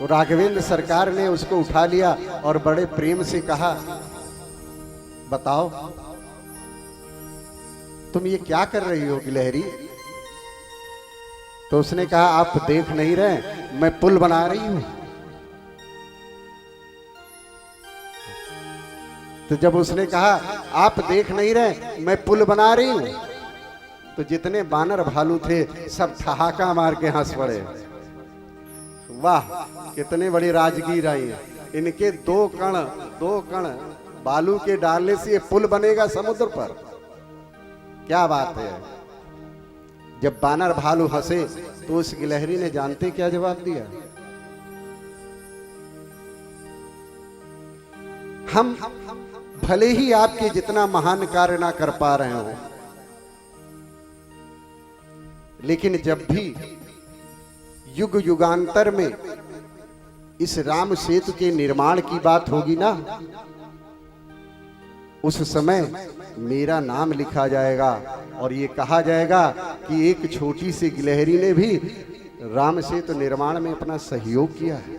तो राघवेंद्र सरकार ने उसको उठा लिया और बड़े प्रेम से कहा, बताओ तुम ये क्या कर रही हो गिलहरी? तो उसने कहा, आप देख नहीं रहे, मैं पुल बना रही हूं। तो जब उसने कहा, आप देख नहीं रहे, मैं पुल बना रही हूं, तो जितने बानर भालू थे सब ठहाका मार के हंस पड़े। वाह, कितने बड़ी राजगीर आई है। इनके दो कण बालू के डालने से ये पुल बनेगा समुद्र पर। क्या बात है। जब बानर भालू हंसे तो उस गिलहरी ने जानते क्या जवाब दिया? हम भले ही आपके जितना महान कार्य ना कर पा रहे हो, लेकिन जब भी युग युगांतर में इस राम सेतु के निर्माण की बात होगी ना, उस समय मेरा नाम लिखा जाएगा और ये कहा जाएगा कि एक छोटी सी गिलहरी ने भी राम सेतु निर्माण में अपना सहयोग किया है।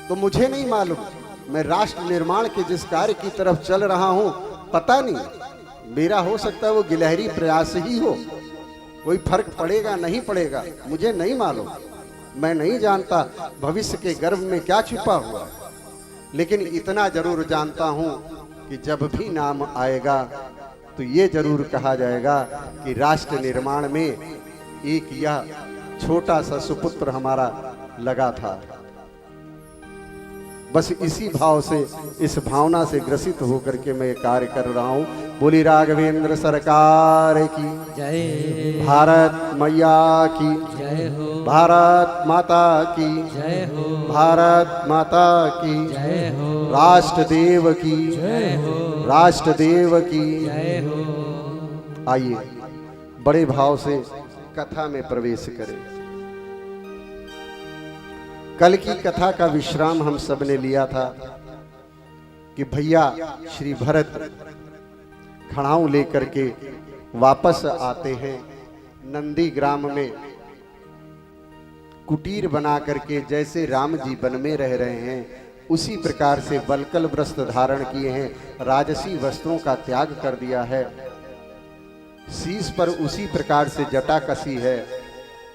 तो मुझे नहीं मालूम, मैं राष्ट्र निर्माण के जिस कार्य की तरफ चल रहा हूं, पता नहीं मेरा हो सकता है वो गिलहरी प्रयास ही हो, कोई फर्क पड़ेगा नहीं पड़ेगा मुझे नहीं मालूम। मैं नहीं जानता भविष्य के गर्भ में क्या छिपा हुआ, लेकिन इतना जरूर जानता हूं कि जब भी नाम आएगा तो ये जरूर कहा जाएगा कि राष्ट्र निर्माण में एक यह छोटा सा सुपुत्र हमारा लगा था। बस इसी भाव से, इस भावना से ग्रसित होकर के मैं कार्य कर रहा हूं। बोली राघवेंद्र सरकार की जय, भारत मैया की जय हो, भारत माता की जय हो, भारत माता की जय हो, राष्ट्र देव की जय हो, राष्ट्र देव की। जय हो। आइए बड़े भाव से कथा में प्रवेश करें। कल की कथा का विश्राम हम सब ने लिया था कि भैया श्री भरत खड़ाऊ लेकर के वापस आते हैं नंदी ग्राम में, कुटीर बना करके जैसे राम जी वन में रह रहे हैं उसी प्रकार से वल्कल वस्त्र धारण किए हैं, राजसी वस्त्रों का त्याग कर दिया है, शीश पर उसी प्रकार से जटा कसी है,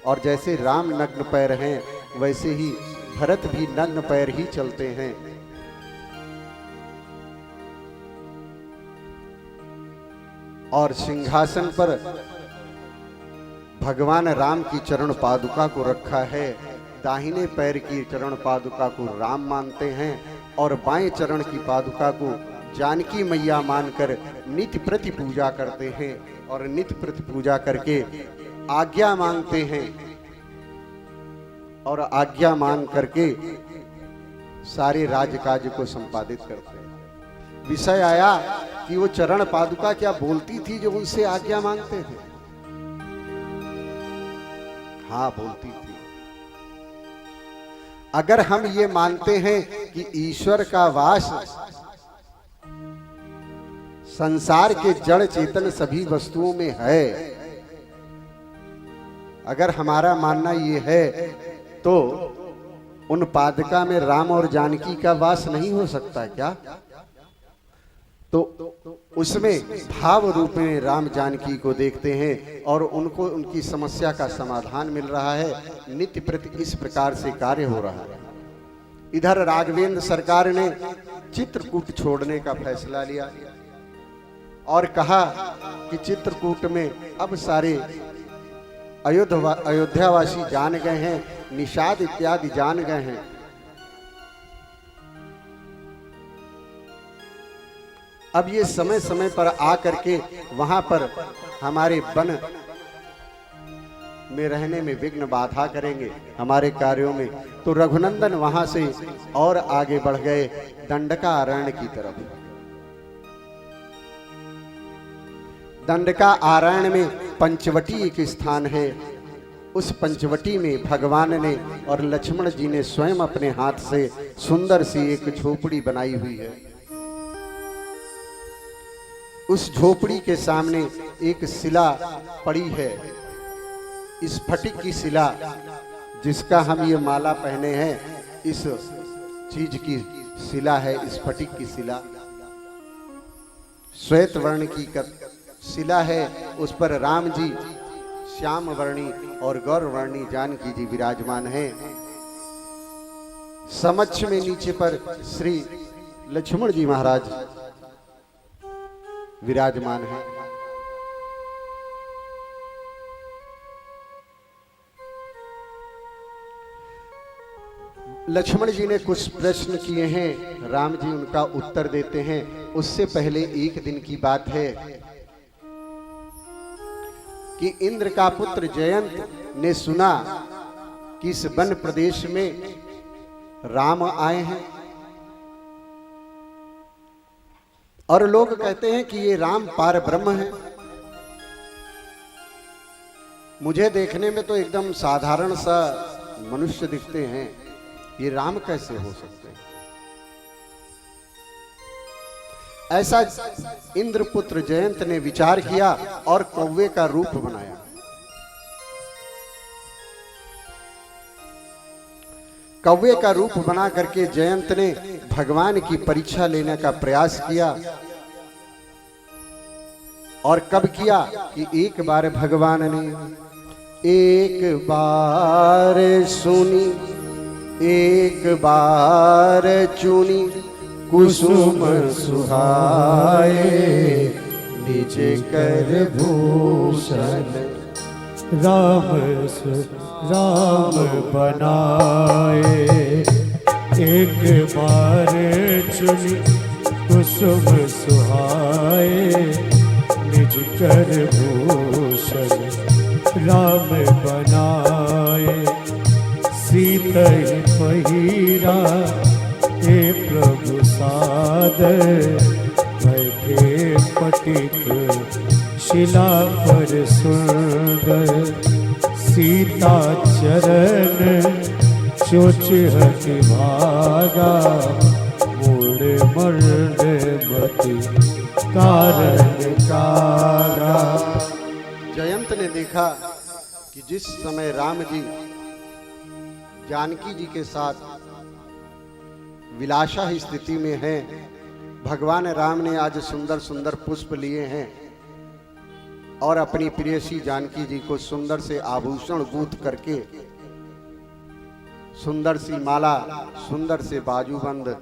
और जैसे राम नग्न पैर हैं वैसे ही भरत भी नग्न पैर ही चलते हैं। और सिंहासन पर भगवान राम की चरण पादुका को रखा है, दाहिने पैर की चरण पादुका को राम मानते हैं और बाएं चरण की पादुका को जानकी मैया मानकर नित्य प्रति पूजा करते हैं, और नित्य प्रति पूजा करके आज्ञा मांगते हैं, और आज्ञा मांग करके सारे राजकाज को संपादित करते हैं। विषय आया कि वो चरण पादुका क्या बोलती थी जो उनसे आज्ञा मांगते थे? हाँ, बोलती थी। अगर हम ये मानते हैं कि ईश्वर का वास संसार के जड़ चेतन सभी वस्तुओं में है, अगर हमारा मानना ये है तो उन पादुका में राम और जानकी का वास नहीं हो सकता क्या? तो उसमें भाव रूप में राम जानकी को देखते हैं और उनको उनकी समस्या का समाधान मिल रहा है, नित्य प्रति इस प्रकार से कार्य हो रहा है। इधर राघवेंद्र सरकार ने चित्रकूट छोड़ने का फैसला लिया और कहा कि चित्रकूट में अब सारे अयोध्यावासी जान गए हैं, निषाद इत्यादि जान गए हैं, अब ये समय समय पर आकर के वहां पर हमारे वन में रहने में विघ्न बाधा करेंगे, हमारे कार्यों में। तो रघुनंदन वहां से और आगे बढ़ गए दंडका अरण्य की तरफ। दंडका अरण्य में पंचवटी एक स्थान है, उस पंचवटी में भगवान ने और लक्ष्मण जी ने स्वयं अपने हाथ से सुंदर सी एक झोपड़ी बनाई हुई है। उस झोपड़ी के सामने एक शिला पड़ी है, स्फटिक की शिला, जिसका हम ये माला पहने हैं, इस चीज की शिला है, स्फटिक की शिला, श्वेत वर्ण की शिला है। उस पर राम जी श्याम वर्णी और गौर वर्णी जानकी जी विराजमान हैं। समक्ष में नीचे पर श्री लक्ष्मण जी महाराज विराजमान हैं। लक्ष्मण जी ने कुछ प्रश्न किए हैं, राम जी उनका उत्तर देते हैं। उससे पहले एक दिन की बात है कि इंद्र का पुत्र जयंत ने सुना कि इस वन प्रदेश में राम आए हैं, और लोग कहते हैं कि ये राम पार ब्रह्म है। मुझे देखने में तो एकदम साधारण सा मनुष्य दिखते हैं, ये राम कैसे हो सकते हैं? ऐसा इंद्रपुत्र जयंत ने विचार किया और कौवे का रूप बनाया। कौवे का रूप बना करके जयंत ने भगवान की परीक्षा लेने का प्रयास किया। और कब किया कि एक बार भगवान ने एक बार सुनी, एक बार चुनी, कुसुम सुहाए नीचे कर भूषण, राम बनाए। एक बार चुनी कुसुम सुहाए निज कर भूषण, राम बनाए। सीता पहिरा हे प्रभु सादर, बैठे पटित शिला पर सुंदर। सीता चरण चोच हति भागा, मूड़ मर्द मति कारण कागा। जयंत ने देखा कि जिस समय राम जी जानकी जी के साथ विलासा स्थिति में हैं, भगवान राम ने आज सुंदर सुंदर पुष्प लिए हैं और अपनी प्रियसी जानकी जी को सुंदर से आभूषण गूंथ करके, सुंदर सी माला, सुंदर से बाजूबंद,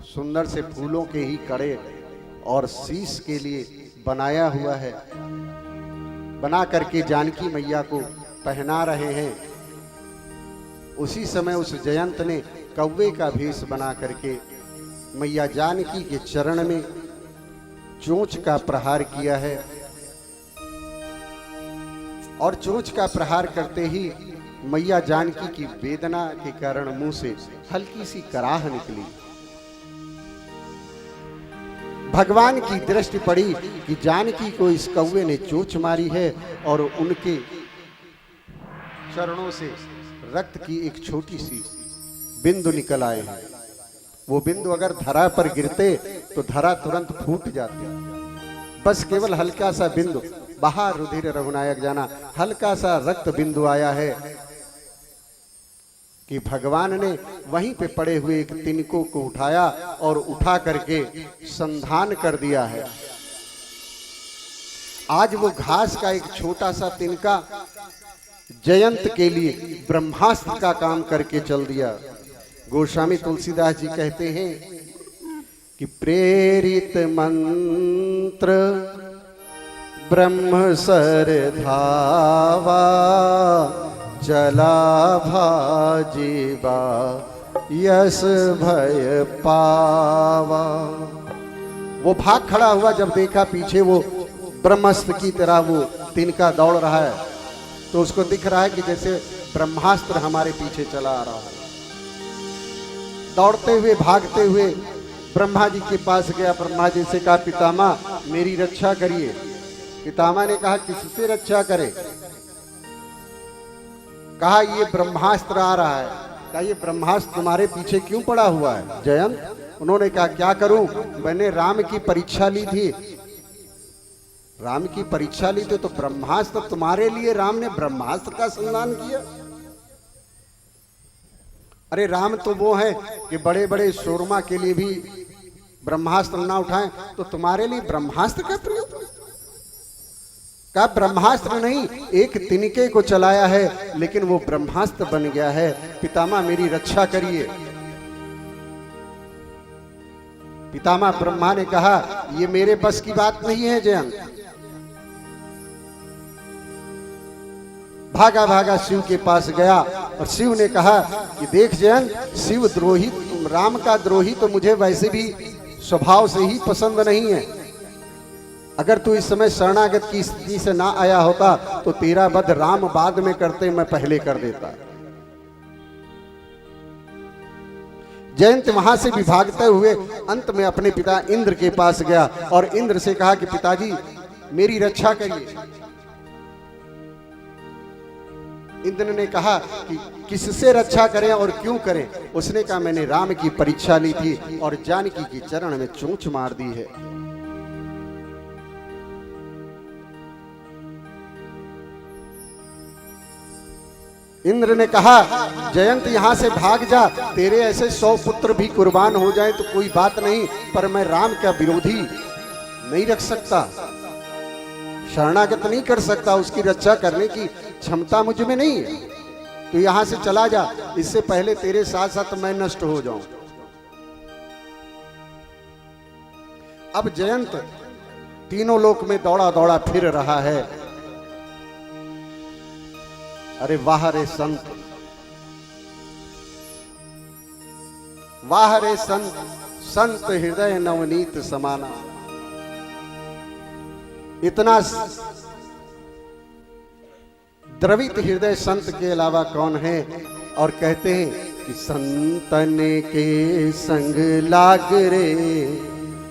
सुंदर से फूलों के ही कड़े और शीश के लिए बनाया हुआ है, बना करके जानकी मैया को पहना रहे हैं। उसी समय उस जयंत ने कौवे का भेष बना करके मैया जानकी के चरण में चोंच का प्रहार किया है, और चोंच का प्रहार करते ही मैया जानकी की वेदना के कारण मुंह से हल्की सी कराह निकली। भगवान की दृष्टि पड़ी कि जानकी को इस कौवे ने चोंच मारी है और उनके चरणों से रक्त की एक छोटी सी बिंदु निकल आए हैं। वो बिंदु अगर धरा पर गिरते तो धरा तुरंत फूट जाती। बस केवल हल्का सा बिंदु, बाहर रुधिर रघुनायक जाना, हल्का सा रक्त बिंदु आया है कि भगवान ने वहीं पे पड़े हुए एक तिनकों को उठाया और उठा करके संधान कर दिया है। आज वो घास का एक छोटा सा तिनका जयंत के लिए ब्रह्मास्त्र का काम करके चल दिया। गोस्वामी तुलसीदास जी कहते हैं कि प्रेरित मंत्र ब्रह्म सर धावा, चला भाजीबा यस भय पावा। वो भाग खड़ा हुआ, जब देखा पीछे वो ब्रह्मास्त्र की तरह वो तिनका दौड़ रहा है, तो उसको दिख रहा है कि जैसे ब्रह्मास्त्र हमारे पीछे चला आ रहा है। दौड़ते हुए भागते हुए ब्रह्मा जी के पास गया। ब्रह्मा जी से कहा, पितामह मेरी रक्षा करिए। पितामह ने कहा, किससे रक्षा करे? कहा, ये ब्रह्मास्त्र आ रहा है। कहा, ये ब्रह्मास्त्र तुम्हारे पीछे क्यों पड़ा हुआ है जयंत? उन्होंने कहा, क्या करूं, मैंने राम की परीक्षा ली थी। राम की परीक्षा ली थी तो ब्रह्मास्त्र तुम्हारे लिए राम ने ब्रह्मास्त्र का संधान किया। अरे राम तो वो है कि बड़े बड़े शोरमा के लिए भी ब्रह्मास्त्र ना उठाएं, तो तुम्हारे लिए ब्रह्मास्त्र का प्रयोग? का ब्रह्मास्त्र नहीं, एक तिनके को चलाया है लेकिन वो ब्रह्मास्त्र बन गया है। पितामह मेरी रक्षा करिए। पितामह ब्रह्मा ने कहा ये मेरे बस की बात नहीं है जयंत। भागा भागा शिव के पास गया और शिव ने कहा कि देख जयंत, शिव द्रोही, राम का द्रोही तो मुझे वैसे भी स्वभाव से ही पसंद नहीं है। अगर तू इस समय शरणागत की स्थिति से ना आया होता तो तेरा वध राम बाद में करते, मैं पहले कर देता। जयंत वहां से भी भागते हुए अंत में अपने पिता इंद्र के पास गया और इंद्र से कहा कि पिताजी मेरी रक्षा करिए। इंद्र ने कहा कि किससे रक्षा करें और क्यों करें? उसने कहा मैंने राम की परीक्षा ली थी और जानकी के चरण में चोंच मार दी है। इंद्र ने कहा जयंत यहां से भाग जा, तेरे ऐसे 100 पुत्र भी कुर्बान हो जाए तो कोई बात नहीं, पर मैं राम का विरोधी नहीं रख सकता, शरणागत नहीं कर सकता, उसकी रक्षा करने की क्षमता मुझ में नहीं है। तो यहां से चला जा, इससे पहले तेरे साथ साथ मैं नष्ट हो जाऊं। अब जयंत तीनों लोक में दौड़ा दौड़ा फिर रहा है। अरे वाह रे संत, वाह रे संत, संत हृदय नवनीत समाना। इतना द्रवित हृदय संत के अलावा कौन है? और कहते हैं कि संतन के संग लाग रे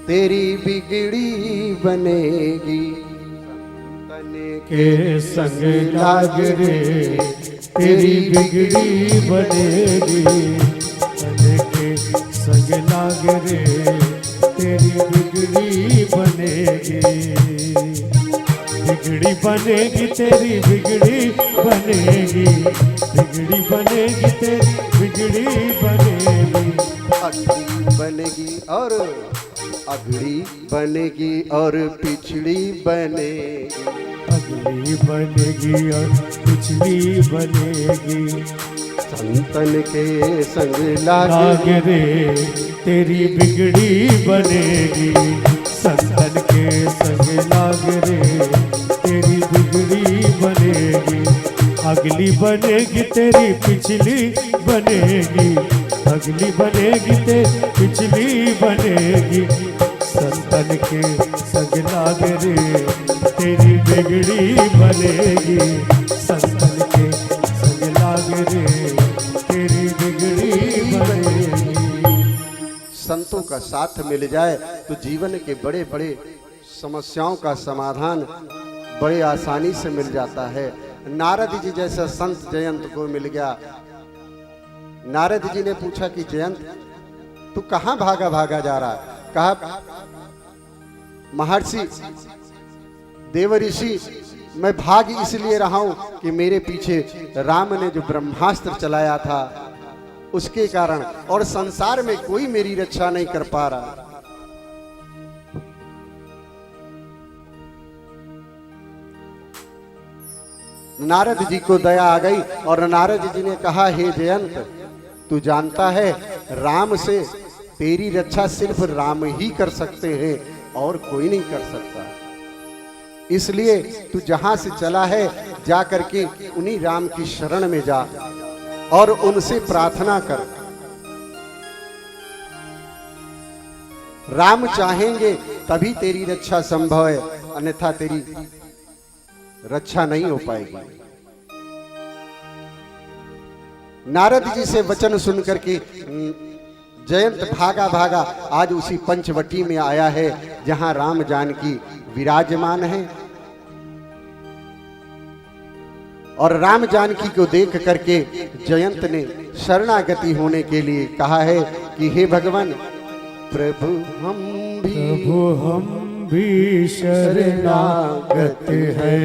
तेरी बिगड़ी बनेगी, के संग लाग रे तेरी बिगड़ी बनेगी, तन के संग लाग रे तेरी बिगड़ी बनेगी, बिगड़ी बनेगी तेरी बिगड़ी बनेगी, बिगड़ी बनेगी तेरी बिगड़ी बनेगी, अगड़ी बनेगी और अगड़ी बनेगी और पिछड़ी बनेगी, अगली बनेगी और पिछली बनेगी, संतन के संग लाग लाग रे तेरी बिगड़ी बनेगी, संतन के संग लाग रे तेरी बिगड़ी बनेगी, अगली बनेगी तेरी पिछली बनेगी, अगली बनेगी तेरी पिछली बनेगी, संतन के संग लाग रे तेरी बिगड़ी बनेगी, संतन के संग लाग रे तेरी बिगड़ी बनेगी। संतों का साथ मिल जाए तो जीवन के बड़े बड़े समस्याओं का समाधान बड़े आसानी से मिल जाता है। नारद जी जैसा संत जयंत को मिल गया। नारद जी ने पूछा कि जयंत तू कहां भागा भागा जा रहा है? कहा महर्षि देवऋषि मैं भाग इसलिए रहा हूं कि मेरे पीछे राम ने जो ब्रह्मास्त्र चलाया था उसके कारण, और संसार में कोई मेरी रक्षा नहीं कर पा रहा। नारद जी को दया आ गई और नारद जी ने कहा हे जयंत तू जानता है राम से तेरी रक्षा सिर्फ राम ही कर सकते हैं और कोई नहीं कर सकता, इसलिए तू जहां से चला है जा करके उन्हीं राम की शरण में जा और उनसे प्रार्थना कर। राम चाहेंगे तभी तेरी रक्षा संभव है, अन्यथा तेरी रक्षा नहीं हो पाएगी। नारद जी से वचन सुन करके जयंत भागा भागा आज उसी पंचवटी में आया है जहां राम जानकी विराजमान है, और राम जानकी को देख करके जयंत ने शरणागति होने के लिए कहा है कि हे भगवान प्रभु हम भी शरणागत है,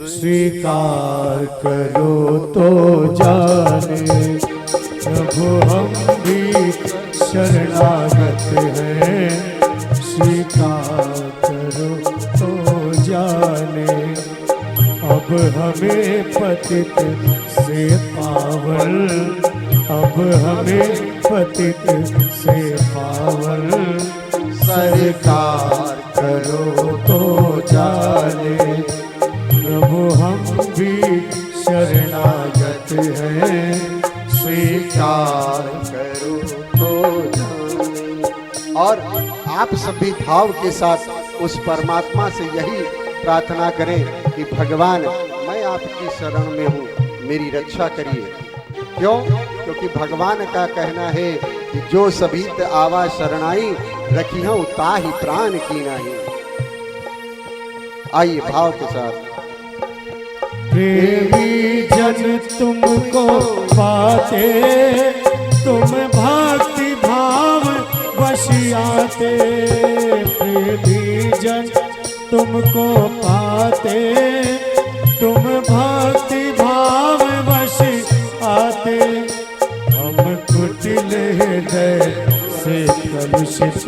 स्वीकार करो तो जाने, प्रभु हम भी शरणागत हैं, स्वीकार करो तो जाने। अब हमें पतित से पावन, अब हमें पतित से पावन, स्वीकार करो तो जाने। प्रभु हम भी शरणागत हैं, स्वीकार करो तो जाने। और आप सभी भाव के साथ उस परमात्मा से यही प्रार्थना करें कि भगवान मैं आपकी शरण में हूँ, मेरी रक्षा करिए। क्यों? क्योंकि भगवान का कहना है कि जो सभी आवा शरणाई, रखियो ताहि प्राण की नाही। आइए भाव के साथ। प्रेमी जन तुमको पाते, तुम भक्ति भाव वशियाते। प्रेमी जन तुमको पाते, तुम भक्ति भाव वश आते। हम कुटिल हृदय से कलुषित,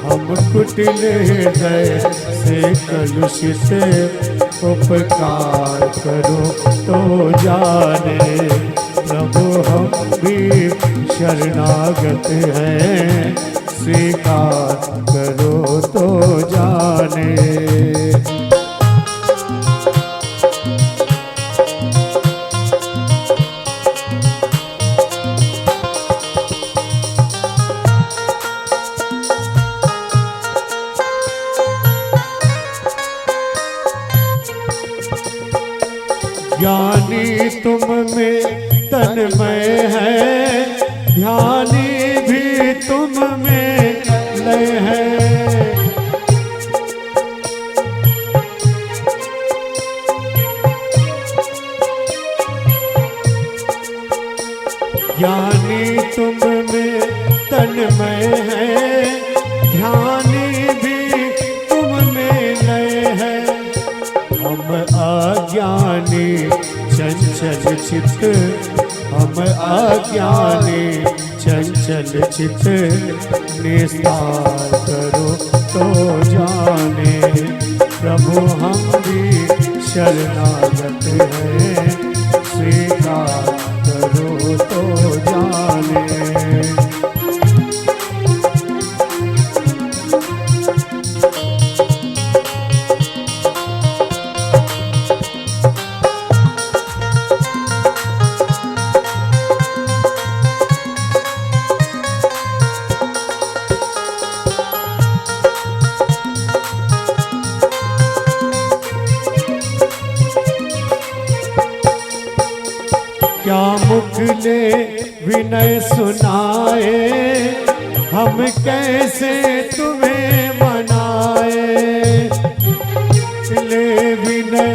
हम कुटिल हृदय से कलुषित, उपकार करो तो जाने। प्रभु हम भी शरणागत हैं, स्वीकार करो तो जाने। ज्ञानी तुम में तन्मय है, ध्यानी भी तुम में लय है। ज्ञानी तुम में तन्मय है, ध्यानी भी तुम में लय है। हम अज्ञानी चंचल चित, हम अज्ञानी चंचल चित, निस्तार करो तो जाने। प्रभु हम भी शरणागत हैं, स्वीकार करो तो जाने। क्या मुखले विनय सुनाए, हम कैसे तुम्हें मनाए। ले विनय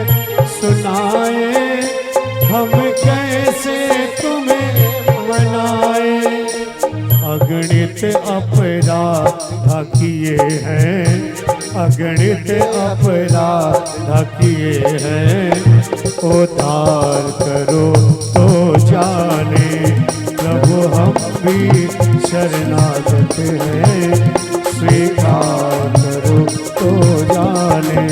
सुनाए, हम कैसे तुम्हें मनाए। अगणित अपराध किए हैं, अगणित अपराध किए हैं, उद्धार करो तो जाने। प्रभु हम भी शरणागत हैं, स्वीकार करो तो जाने।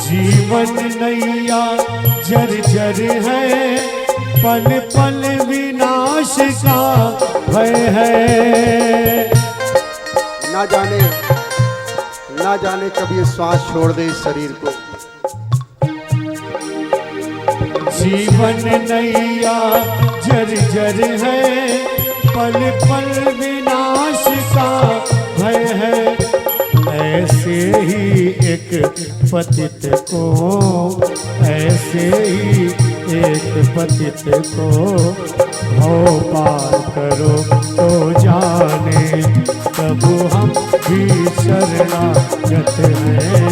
जीवन नैया जर्जर है, पल पल विनाश का भय है। ना जाने कभी ये श्वास छोड़ दे इस शरीर को। जीवन नैया जर्जर है, पल पल विनाश का भय है। ऐसे ही एक पतित को, ऐसे ही एक पतित को भव पार करो तो जाने। प्रभु हम भी शरणागत हैं,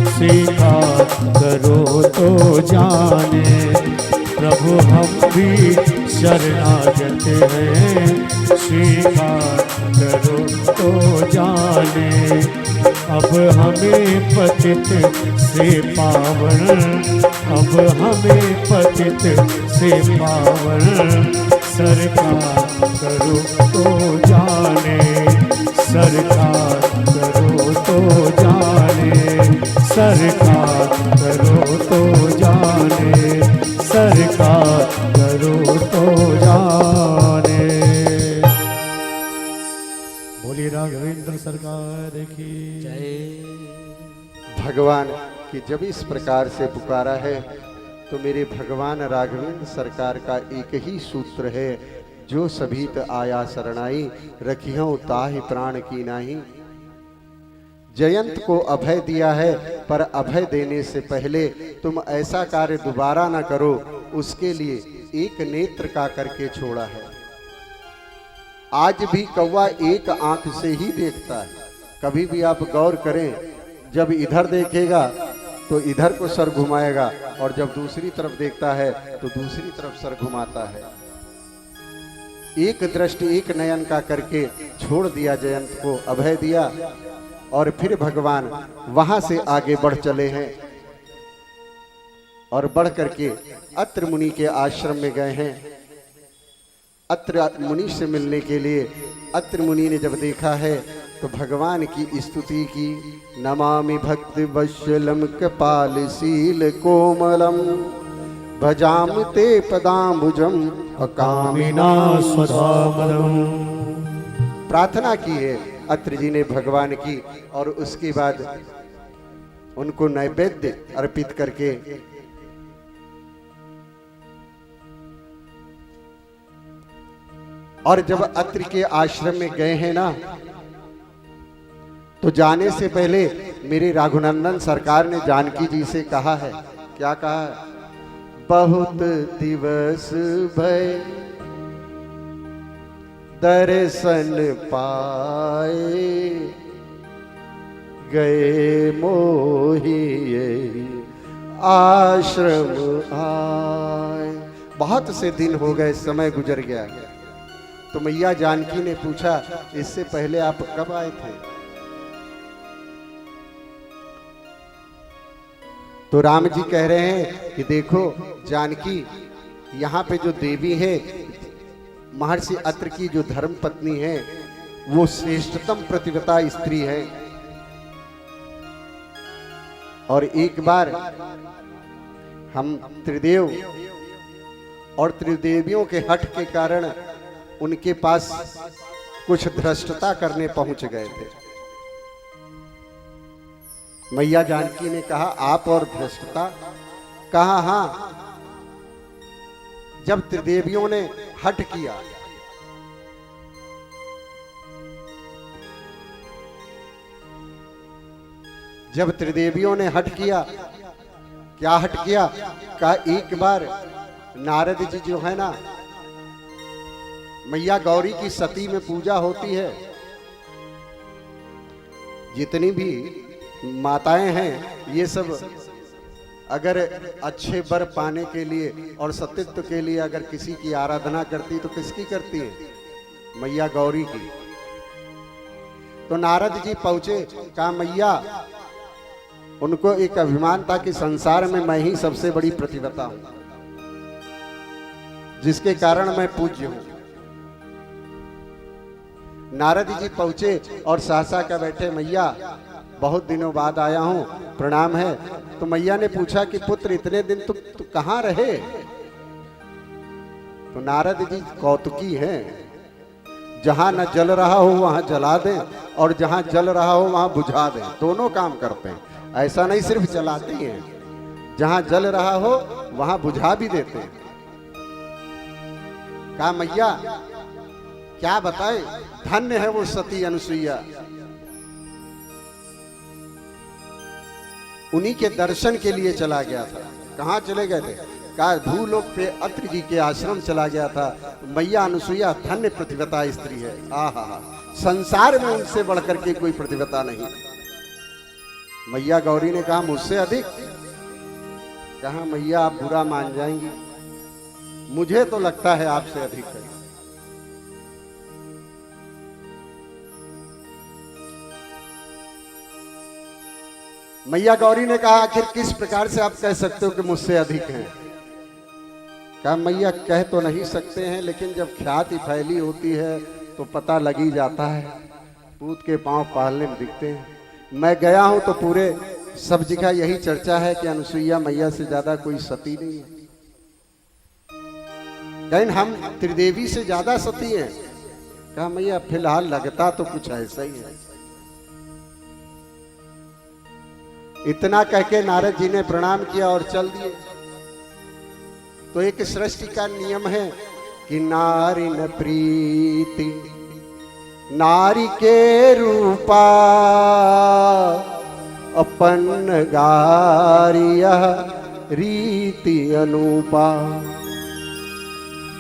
स्वीकार करो तो जाने। प्रभु हम भी शरणागत हैं, स्वीकार करो तो जाने। अब हमें पतित से पावन, अब हमें पतित से पावन, सरकार करो तो जाने, सरकार करो तो जाने, सरकार करो तो जाने, सरकार करो तो जाने। बोली राघवेंद्र सरकार की जय। भगवान की जब इस प्रकार से पुकारा है तो मेरे भगवान राघवेंद्र सरकार का एक ही सूत्र है, जो सभीत आया शरणाई, रखियों ताहि प्राण की नाही। जयंत को अभय दिया है, पर अभय देने से पहले तुम ऐसा कार्य दोबारा ना करो, उसके लिए एक नेत्र का करके छोड़ा है। आज भी कौवा एक आंख से ही देखता है। कभी भी आप गौर करें, जब इधर देखेगा तो इधर को सर घुमाएगा, और जब दूसरी तरफ देखता है तो दूसरी तरफ सर घुमाता है। एक दृष्टि एक नयन का करके छोड़ दिया, जयंत को अभय दिया, और फिर भगवान वहां से आगे बढ़ चले हैं और बढ़ करके अत्र मुनि के आश्रम में गए हैं। अत्र मुनि से मिलने के लिए अत्र मुनि ने जब देखा है तो भगवान की स्तुति की। नमामि भक्ति वत्सलम कपालशील कोमलम, भजामि ते पदाम्बुजम अकामिना स्वधामलम। प्रार्थना की है अत्र जी ने भगवान की, और उसके बाद उनको नैवेद्य अर्पित करके और जब अत्रि के आश्रम में गए हैं ना, तो जाने से पहले मेरे रघुनंदन सरकार ने जानकी जी से कहा है, क्या कहा है? बहुत दिवस भय दर्शन पाए, गए मोहि आश्रम आए। बहुत से दिन हो गए, समय गुजर गया। तो मैया जानकी ने पूछा, इससे पहले आप कब आए थे? तो राम जी कह रहे हैं कि देखो जानकी, यहाँ पे जो देवी है, महर्षि अत्रि की जो धर्म पत्नी है, वो श्रेष्ठतम प्रतिव्रता स्त्री है। और एक बार हम त्रिदेव और त्रिदेवियों के हठ के कारण उनके पास कुछ धृष्टता करने पहुंच गए थे। मैया जानकी ने कहा, आप और धृष्टता? कहा हाँ, जब त्रिदेवियों ने हठ किया, जब त्रिदेवियों ने हठ किया, क्या हठ किया? कहा एक बार नारद जी जो है ना, मैया गौरी की सती में पूजा होती है, जितनी भी माताएं हैं ये सब अगर अच्छे वर पाने के लिए और सतीत्व के लिए अगर किसी की आराधना करती तो किसकी करती है? मैया गौरी की। तो नारद जी पहुंचे, कहा मैया, उनको एक अभिमान था कि संसार में मैं ही सबसे बड़ी प्रतिव्रता हूं, जिसके कारण मैं पूज्य हूं। नारद जी पहुंचे और सहसा का बैठे, मैया बहुत दिनों बाद आया हूं, प्रणाम है। तो मैया ने पूछा कि पुत्र इतने दिन तुम कहां रहे? तो नारद जी कौतुकी हैं, जहां न जल रहा हो वहां जला दें, और जहां जल रहा हो वहां बुझा दें, दोनों काम करते हैं। ऐसा नहीं सिर्फ जलाते हैं, जहां जल रहा हो वहां बुझा भी देते हैं। कहा मैया क्या बताए, धन्य है वो सती अनुसुईया, उन्हीं के दर्शन के लिए चला गया था। कहाँ चले गए थे? कहा भूलोक पे अत्रि जी के आश्रम चला गया था। मैया अनुसुईया धन्य प्रतिव्रता स्त्री है। आहा, संसार में उनसे बढ़कर के कोई प्रतिव्रता नहीं। मैया गौरी ने कहा मुझसे अधिक? कहा मैया आप बुरा मान जाएंगी, मुझे तो लगता है आपसे अधिक है। मैया गौरी ने कहा आखिर किस प्रकार से आप कह सकते हो कि मुझसे अधिक हैं? कहा मैया कह तो नहीं सकते हैं, लेकिन जब ख्याति फैली होती है तो पता लग ही जाता है। पूत के पांव पहलने में दिखते हैं। मैं गया हूं तो पूरे सब जगह यही चर्चा है कि अनुसुईया मैया से ज्यादा कोई सती नहीं है। लेकिन हम त्रिदेवी से ज्यादा सती हैं। कहा मैया फिलहाल लगता तो कुछ ऐसा ही है। इतना कह के नारद जी ने प्रणाम किया और चल दिए। तो एक सृष्टि का नियम है कि नारी न प्रीति नारी के रूपा अपन गारिया रीति अनूपा।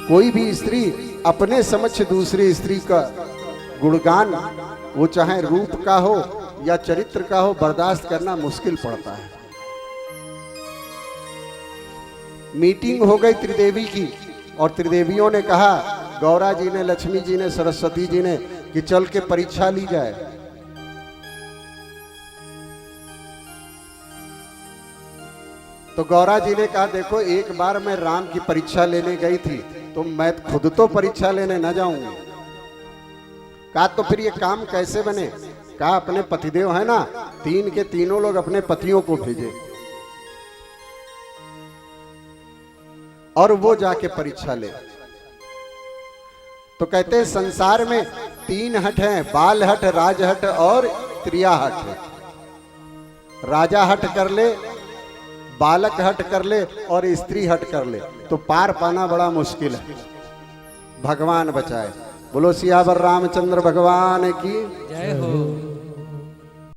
कोई भी स्त्री अपने समक्ष दूसरी स्त्री का गुणगान, वो चाहे रूप का हो या चरित्र का हो, बर्दाश्त करना मुश्किल पड़ता है। मीटिंग हो गई त्रिदेवी की और त्रिदेवियों ने कहा, गौरा जी ने, लक्ष्मी जी ने, सरस्वती जी ने, कि चल के परीक्षा ली जाए। तो गौरा जी ने कहा देखो एक बार मैं राम की परीक्षा लेने गई थी तो मैं खुद तो परीक्षा लेने न जाऊंगी। कहा तो फिर ये काम कैसे बने? कहा अपने पतिदेव है ना, तीन के तीनों लोग अपने पतियों को भेजे और वो जाके परीक्षा ले। तो कहते हैं संसार में तीन हट हैं, बाल हट, राज हट और त्रिया हट है। राजा हट कर ले, बालक हट कर ले और स्त्री हट कर ले तो पार पाना बड़ा मुश्किल है। भगवान बचाए। बोलो सियावर रामचंद्र भगवान की जय हो।